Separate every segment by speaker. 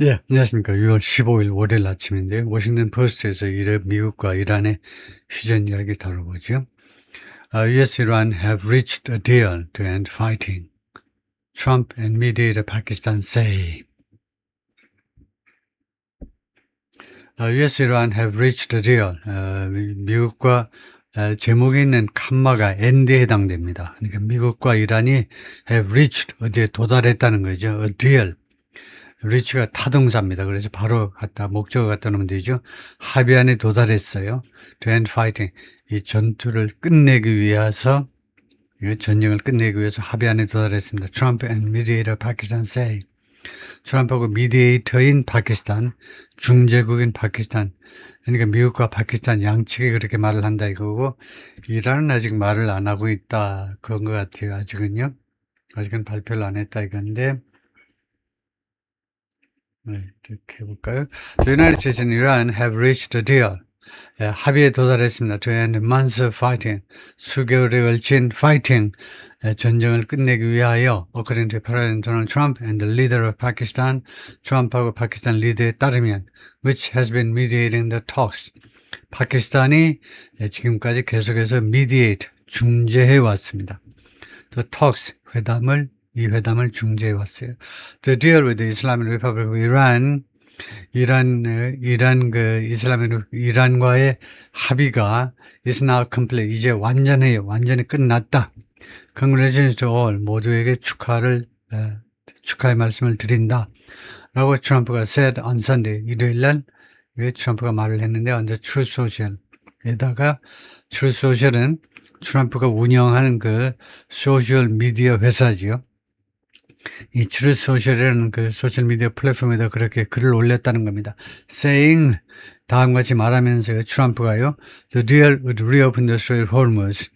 Speaker 1: 예, 안녕하십니까. 6월 15일 월요일 아침인데요. 워싱턴 포스트에서 미국과 이란의 휴전 이야기 다뤄보죠. US-Iran have reached a deal to end fighting. Trump and mediator Pakistan say. US-Iran have reached a deal. 미국과 제목에 있는 칸마가 end에 해당됩니다. 그러니까 미국과 이란이 have reached, 어디에 도달했다는 거죠. A deal. reach가 타동사입니다. 그래서 바로 갖다 목적어 갖다 놓으면 되죠. 합의안에 도달했어요. To end fighting. 이 전투를 끝내기 위해서, 전쟁을 끝내기 위해서 합의안에 도달했습니다. Trump and mediator Pakistan say. 트럼프하고 미디에이터인 파키스탄, 중재국인 파키스탄, 그러니까 미국과 파키스탄 양측이 그렇게 말을 한다 이거고, 이란은 아직 말을 안 하고 있다 그런 것 같아요. 아직은요. 아직은 발표를 안 했다 이건데, 네, 이렇게 해볼까요? The United States and Iran have reached a deal. 합의에 도달했습니다. To end months of fighting. 수개월에 걸친 fighting. 전쟁을 끝내기 위하여, according to President Donald Trump and the leader of Pakistan, 트럼프하고 파키스탄 리더에 따르면, which has been mediating the talks. 파키스탄이 지금까지 계속해서 mediate, 중재해 왔습니다. The talks, 이 회담을 중재해 왔어요. The deal with the Islamic Republic of Iran, 이란과의 합의가 is now complete. 이제 완전해요. 완전히 끝났다. Congratulations to all. 모두에게 축하의 말씀을 드린다. 라고 트럼프가 said on Sunday. 일요일날 트럼프가 말을 했는데 on the Truth Social. 에다가 Truth Social은 트럼프가 운영하는 그 소셜 미디어 회사지요. 이 Truth Social이라는 그 소셜 미디어 플랫폼에다 그렇게 글을 올렸다는 겁니다. Saying, 다음과 같이 말하면서요, 트럼프가요, The deal would reopen the Strait of Hormuz.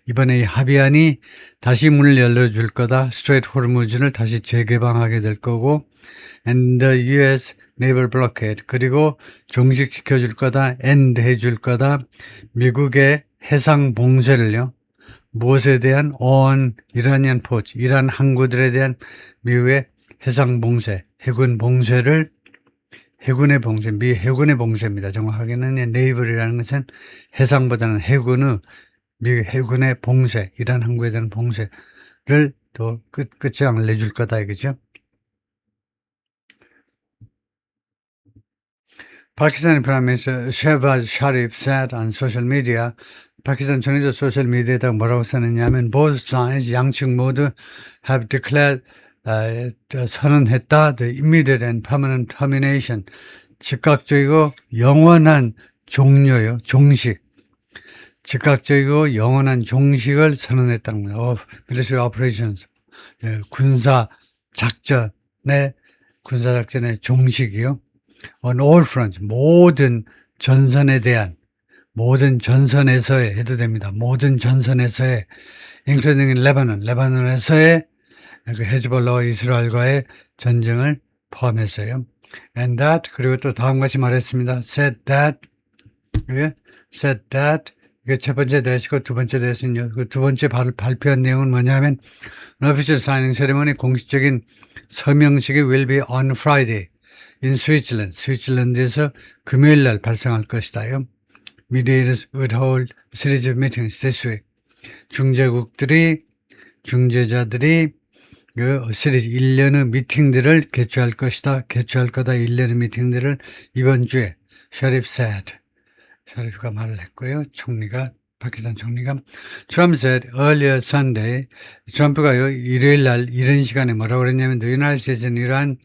Speaker 1: 이번에 이 합의안이 다시 문을 열어줄 거다. Strait Hormuz를 다시 재개방하게 될 거고, and the U.S. naval blockade. 그리고 종식시켜줄 거다. end 해줄 거다. 미국의 해상 봉쇄를요. 무엇에 대한 on Iranian ports, 이란 항구들에 대한 미국의 해상 봉쇄, 해군 봉쇄를 해군의 봉쇄, 미 해군의 봉쇄입니다. 정확하게는 naval이라는 것은 해상보다는 해군의 미국 해군의 봉쇄, 이란 항구에 대한 봉쇄를 또 끝장을 내줄 거다 이거죠. 파키스탄의 프라임 미니스터 셰바즈 샤리프 said on social media, 파키스탄 전해적 소셜 미디어에다가 뭐라고 썼느냐면 both sides, 양측 모두 have declared, 선언했다, the immediate and permanent termination, 즉각적이고 영원한 종료요, 종식. 즉각적이고 영원한 종식을 선언했다는 거예요. of military operations, 군사작전의 종식이요. On all fronts, 모든 전선에서의 해도 됩니다. 모든 전선에서의, including 레바논에서의 그 헤즈볼라와 이스라엘과의 전쟁을 포함했어요. And that, 그리고 또 다음과 같이 말했습니다. said that, 이게 첫 번째 대시고 두 번째 대시는요. 그 두 번째 발표한 내용은 뭐냐면, an official signing ceremony, 공식적인 서명식이 will be on Friday in Switzerland. 스위tzerland에서 금요일 날 발생할 것이다요. Mediators would hold a series of meetings this week. 중재자들이 그 시리즈 1년의 미팅들을 개최할 거다. 1년의 미팅들을 이번 주에 샤리프가 말을 했고요. 파키스탄 총리가 Trump said earlier Sunday, 트럼프가요, 일요일 날 이런 시간에 뭐라고 그랬냐면 the United States and Iran,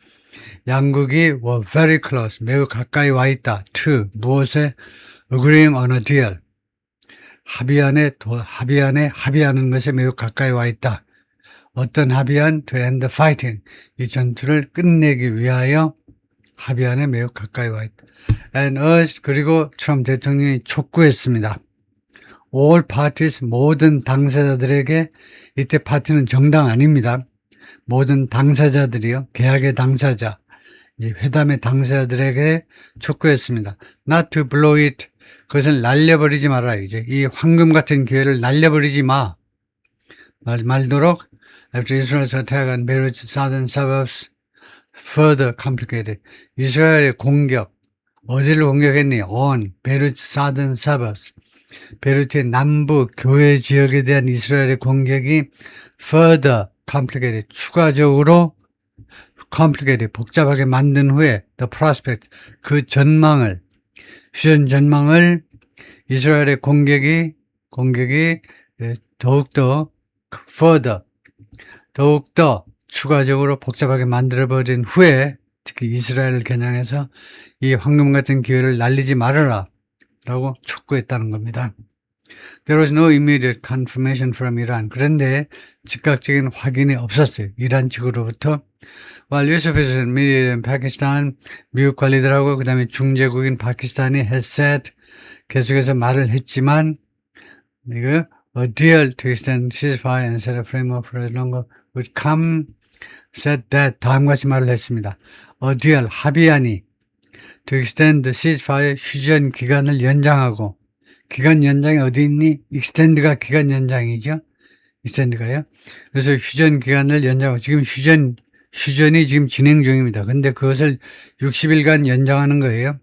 Speaker 1: 양국이 were very close, 매우 가까이 와 있다. to, 무엇에? agreeing on a deal. 합의하는 것에 매우 가까이 와 있다. 어떤 합의안? to end the fighting. 이 전투를 끝내기 위하여 합의안에 매우 가까이 와 있다. and urged, 그리고 트럼프 대통령이 촉구했습니다. all parties, 모든 당사자들에게, 이때 파티는 정당 아닙니다. 모든 당사자들이요. 계약의 당사자, 이 회담의 당사자들에게 촉구했습니다. not to blow it. 그것을 날려버리지 마라. 이제 이 황금 같은 기회를 날려버리지 마. 말도록 after Israel's attack on Beirut's southern suburbs, further complicated. 이스라엘의 공격, 어디를 공격했니? on 베이루트 southern suburbs. 베이루트의 남부 교외 지역에 대한 이스라엘의 공격이 further complicated, 추가적으로 complicated, 복잡하게 만든 후에 the prospect, 그 전망을, 휴전 전망을 이스라엘의 공격이 더욱더 further, 더욱더 추가적으로 복잡하게 만들어버린 후에 특히 이스라엘을 겨냥해서 이 황금 같은 기회를 날리지 말아라 라고 촉구했다는 겁니다. There was no immediate confirmation from Iran. 그런데 즉각적인 확인이 없었어요. 이란 측으로부터. While US officials in Middle and Pakistan, 미국 관리들하고 그 다음에 중재국인 파키스탄이 has said, 계속해서 말을 했지만 이거 a deal to extend ceasefire and set a framework for a longer would come, said that 다음과 같이 말을 했습니다. a deal, 합의안이 to extend the ceasefire, 휴전 기간을 연장하고, 기간 연장이 어디 있니? extend가 기간 연장이죠. extend가요. 그래서 휴전 기간을 연장하고, 지금 휴전이 지금 진행 중입니다. 근데 그것을 60일간 연장하는 거예요.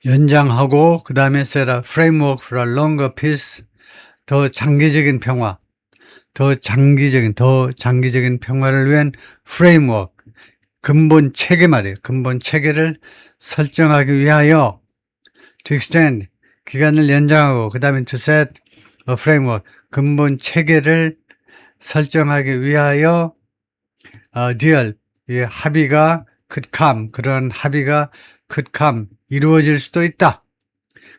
Speaker 1: 연장하고 그 다음에 set a framework for a longer peace, 더 장기적인 평화, 더 장기적인 평화를 위한 framework, 근본 체계 말이에요. 근본 체계를 설정하기 위하여 to extend, 기간을 연장하고 그 다음에 to set a framework, 근본 체계를 설정하기 위하여 deal, 합의가 could come, 그런 합의가 could come, 이루어질 수도 있다.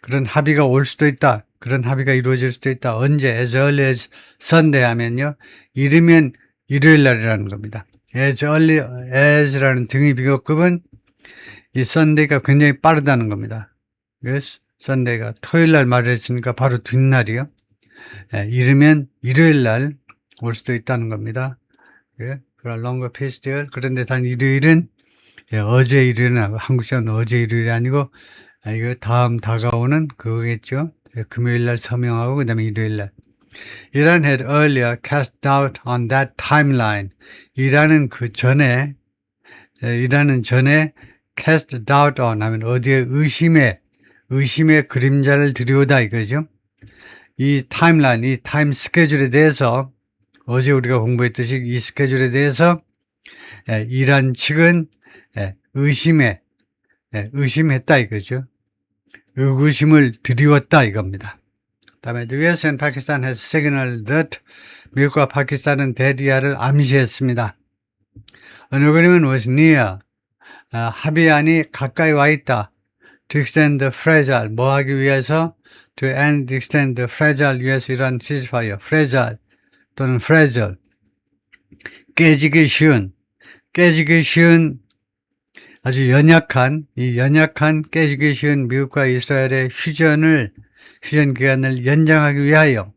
Speaker 1: 그런 합의가 올 수도 있다. 그런 합의가 이루어질 수도 있다. 언제? as early as Sunday 하면요. 이르면 일요일 날이라는 겁니다. as early as라는 등위 비교급은 이 Sunday가 굉장히 빠르다는 겁니다. 그래서 Sunday가 토요일 날 말을 했으니까 바로 뒷날이요. 이르면 일요일 날 올 수도 있다는 겁니다. longer peace deal. 그런데 단 일요일은 어제 일요일은 한국 시간 어제 일요일이 아니고 이거 다음 다가오는 그거겠죠. 금요일 날 서명하고 그 다음에 일요일 날. Iran had earlier cast doubt on that timeline. 이란은 전에 cast doubt on 하면 어디에 의심의 그림자를 들여오다 이거죠. 이 타임라인, 이 타임 스케줄에 대해서 어제 우리가 공부했듯이 이 스케줄에 대해서 이란 측은 의심했다 이거죠. 의구심을 드리웠다 이겁니다. 다음에 the US and Pakistan has signaled that 미국과 파키스탄은 대리아를 암시했습니다. An agreement was near. 합의안이 가까이 와 있다. To extend the fragile, 뭐 하기 위해서? To extend the fragile US-Iran ceasefire. fragile 또는 fragile. 깨지기 쉬운 아주 연약한 깨지기 쉬운 미국과 이스라엘의 휴전 기간을 연장하기 위하여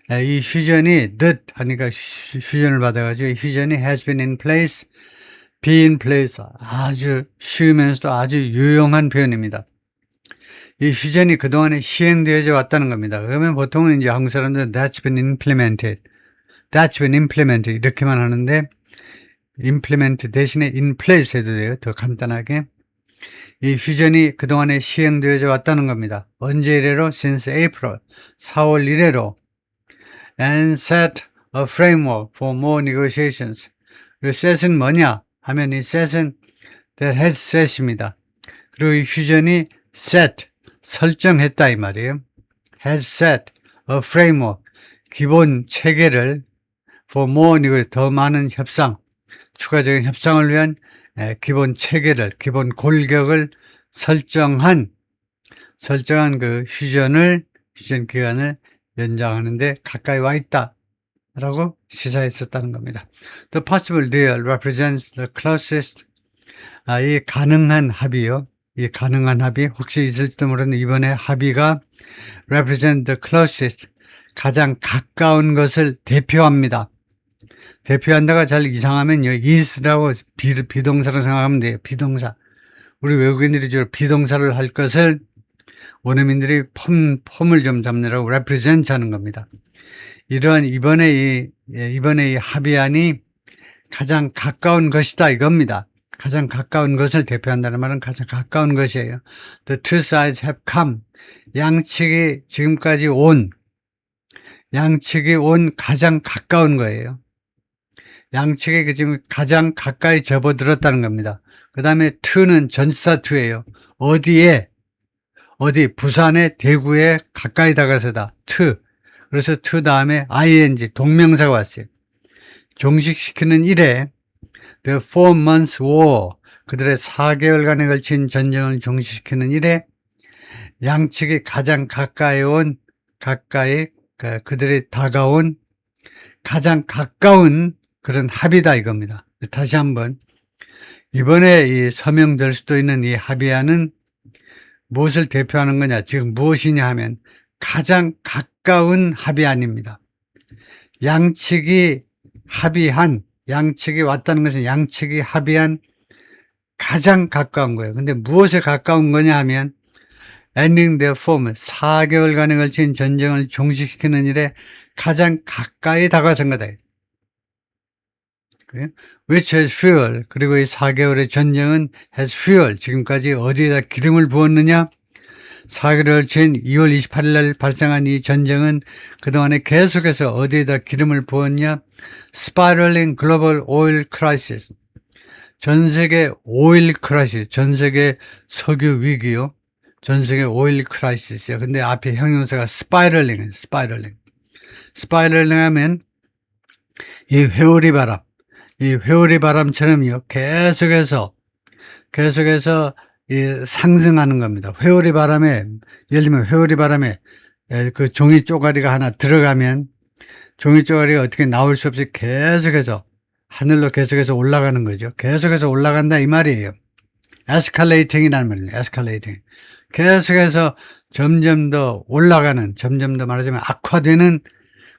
Speaker 1: 이 휴전이 하니까 휴전을 받아가지고 휴전이 has been in place, be in place 아주 쉬우면서도 아주 유용한 표현입니다. 이 휴전이 그동안에 시행되어져 왔다는 겁니다. 그러면 보통은 이제 한국 사람들은 that's been implemented 이렇게만 하는데 implement 대신에 in place 해도 돼요. 더 간단하게. 이 휴전이 그동안에 시행되어져 왔다는 겁니다. 언제 이래로? Since April, 4월 이래로. And set a framework for more negotiations. 그 set은 뭐냐? 하면 이 set은 that has set입니다. 그리고 이 휴전이 set, 설정했다 이 말이에요. has set a framework, 기본 체계를 for more negotiations, 더 많은 협상, 추가적인 협상을 위한 기본 체계를, 기본 골격을 설정한 그 휴전 기간을 연장하는데 가까이 와 있다 라고 시사했었다는 겁니다. The possible deal represents the closest, 이 가능한 합의요. 이 가능한 합의, 혹시 있을지도 모르는 이번에 합의가 represent the closest, 가장 가까운 것을 대표합니다. 대표한다가 잘 이상하면요, is라고 비동사로 생각하면 돼요. 비동사. 우리 외국인들이 주로 비동사를 할 것을 원어민들이 폼을 좀 잡느라고 represent 하는 겁니다. 이번에 이 합의안이 가장 가까운 것이다 이겁니다. 가장 가까운 것을 대표한다는 말은 가장 가까운 것이에요. The two sides have come. 양측이 지금까지 양측이 온 가장 가까운 거예요. 양측이 지금 가장 가까이 접어들었다는 겁니다. 그 다음에 to는 전치사 to예요. 어디, 부산에, 대구에 가까이 다가서다. to. 그래서 to 다음에 ing, 동명사가 왔어요. 종식시키는 일에 The 4 months war, 그들의 4개월간에 걸친 전쟁을 종식시키는 일에 양측이 가장 그들이 다가온 가장 가까운 그런 합의다 이겁니다. 다시 한번, 이번에 이 서명될 수도 있는 이 합의안은 무엇을 대표하는 거냐, 지금 무엇이냐 하면 가장 가까운 합의안입니다. 양측이 왔다는 것은 양측이 합의한 가장 가까운 거예요. 근데 무엇에 가까운 거냐 하면 ending their form, 4개월간에 걸친 전쟁을 종식시키는 일에 가장 가까이 다가선 거다. Which has fuel. 그리고 이 4개월의 전쟁은 has fuel. 지금까지 어디에다 기름을 부었느냐? 4개월을 걸친 2월 28일 날 발생한 이 전쟁은 그동안에 계속해서 어디에다 기름을 부었냐? Spiraling Global Oil Crisis. 전 세계 오일 크라이시스, 전 세계 석유 위기요. 전 세계 오일 크라이시스요. 근데 앞에 형용사가 spiraling. 스파이럴링 하면 이 회오리 바람처럼요. 계속해서 이 상승하는 겁니다. 회오리 바람에, 예를 들면 회오리 바람에 그 종이 쪼가리가 하나 들어가면 종이 쪼가리가 어떻게 나올 수 없이 계속해서 하늘로 계속해서 올라가는 거죠. 계속해서 올라간다 이 말이에요. 에스컬레이팅이라는 말이에요. 에스컬레이팅. 계속해서 점점 더 올라가는, 점점 더 말하자면 악화되는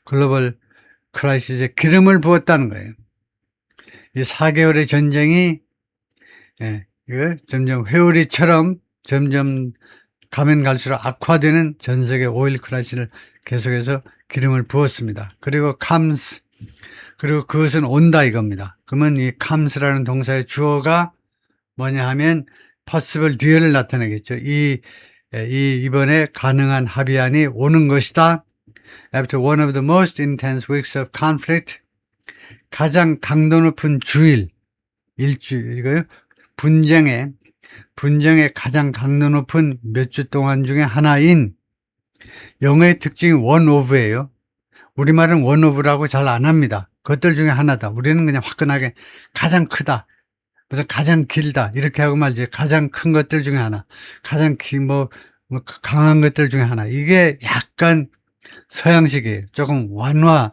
Speaker 1: 글로벌 크라이시스에 기름을 부었다는 거예요. 이 4개월의 전쟁이 점점 회오리처럼 점점 가면 갈수록 악화되는 전 세계 오일 크라이시스를 계속해서 기름을 부었습니다. 그리고 comes, 그리고 그것은 온다 이겁니다. 그러면 이 comes라는 동사의 주어가 뭐냐 하면 possible 뒤에를 나타내겠죠. 이번에 가능한 합의안이 오는 것이다. After one of the most intense weeks of conflict, 가장 강도 높은 일주일, 이거요. 분쟁의 가장 강도 높은 몇 주 동안 중에 하나인, 영어의 특징이 one of예요. 우리말은 one of라고 잘 안 합니다. 그것들 중에 하나다. 우리는 그냥 화끈하게 가장 크다, 무슨 가장 길다 이렇게 하고 말지. 가장 큰 것들 중에 하나, 가장 강한 것들 중에 하나. 이게 약간 서양식이에요. 조금 완화,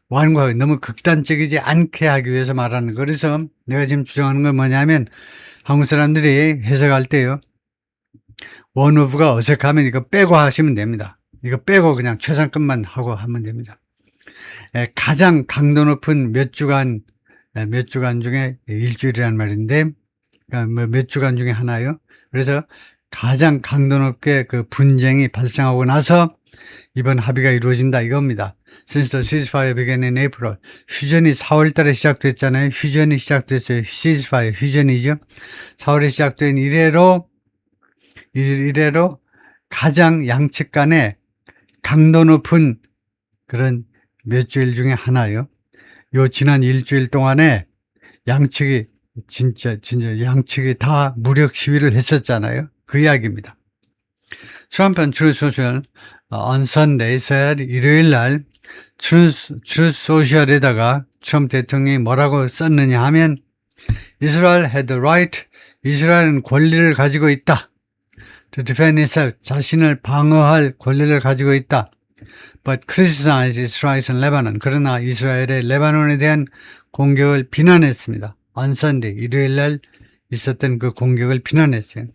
Speaker 1: 너무 극단적이지 않게 하기 위해서 말하는 거. 그래서 내가 지금 주장하는 건 뭐냐면, 한국 사람들이 해석할 때요, one of가 어색하면 이거 빼고 하시면 됩니다. 이거 빼고 그냥 최상급만 하고 하면 됩니다. 가장 강도 높은 몇 주간 중에 일주일이라는 말인데, 몇 주간 중에 하나요. 그래서 가장 강도 높게 그 분쟁이 발생하고 나서 이번 합의가 이루어진다 이겁니다. Since the ceasefire began in April. 휴전이 4월 달에 시작됐잖아요. 휴전이 시작됐어요. ceasefire, 휴전이죠. 4월에 시작된 이래로 가장 양측 간에 강도 높은 그런 몇 주일 중에 하나요. 요 지난 일주일 동안에 양측이 진짜 양측이 다 무력 시위를 했었잖아요. 그 이야기입니다. 트럼프 and Truth Social on Sunday said, 일요일 날 Truth Social에다가 트럼프 대통령이 뭐라고 썼느냐 하면, Israel had the right, 이스라엘은 권리를 가지고 있다. To defend itself, 자신을 방어할 권리를 가지고 있다. But criticized Israel and Lebanon. 그러나 이스라엘의 레바논에 대한 공격을 비난했습니다. On Sunday, 일요일 날 있었던 그 공격을 비난했어요.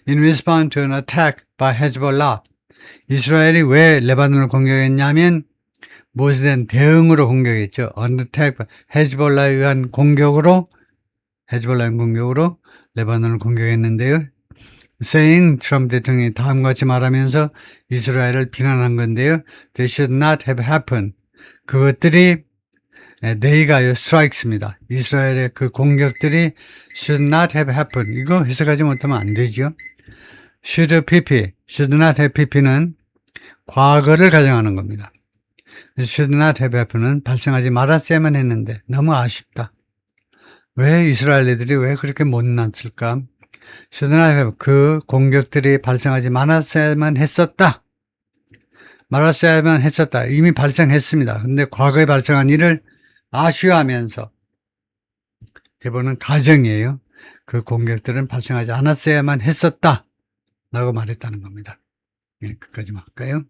Speaker 1: In response to an attack by Hezbollah. 이스라엘이 왜 레바논을 공격했냐면 무엇에 대한 대응으로 공격했죠. An attack by 헤즈볼라에 의한 공격으로 레바논을 공격했는데요. saying, 트럼프 대통령이 다음과 같이 말하면서 이스라엘을 비난한 건데요. They should not have happened. 그것들이 they가요, strikes입니다. 이스라엘의 그 공격들이 should not have happened. 이거 해석하지 못하면 안 되죠. should not have pp는 과거를 가정하는 겁니다. should not have happened는 발생하지 말았어야만 했는데 너무 아쉽다. 왜 이스라엘 애들이 왜 그렇게 못났을까? should not have, 그 공격들이 발생하지 말았어야만 했었다. 말았어야만 했었다. 이미 발생했습니다. 근데 과거에 발생한 일을 아쉬워하면서, 대부분은 가정이에요. 그 공격들은 발생하지 않았어야만 했었다 라고 말했다는 겁니다. 네, 끝까지만 할까요?